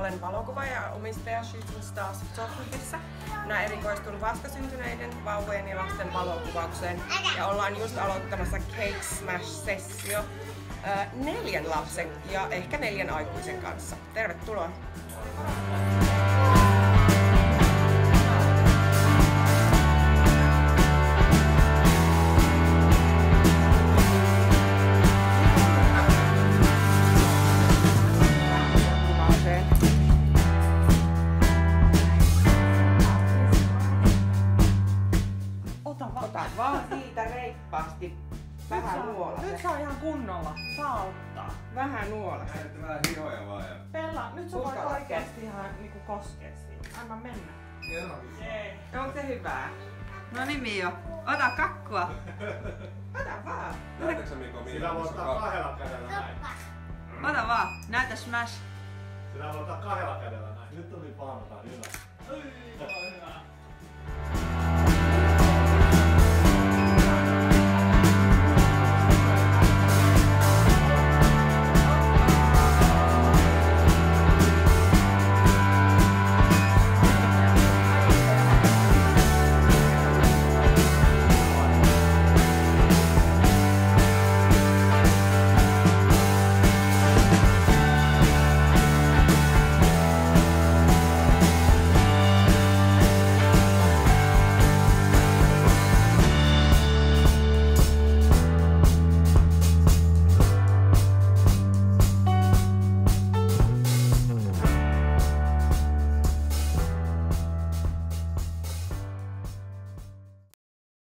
olen valokuvaaja ja omistaja Shooting Stars Photographyssä. Minä erikoistun vastasyntyneiden vauvojen ja lasten valokuvaukseen ja ollaan just aloittamassa Cake Smash-sessio 4 lapsen ja ehkä 4 aikuisen kanssa. Tervetuloa! Ota vaan siitä reippaasti vähän nuolasen. Nyt saa ihan kunnolla. Saa ottaa. Vähän nuolasen. Näette vähän hihoja vaan ja... Pella, nyt sä voit oikeesti ihan niinku koskea siihen. Anna mennä. Jee. Onko se hyvää? No niin Mio, ota kakkua. Ota vaan. Näettekö sä Miko Sitä voi ottaa 2 kädellä näin. Ota vaan, näytä smash. Sitä voi ottaa 2 kädellä näin. Nyt tuli paanotaan hyvä.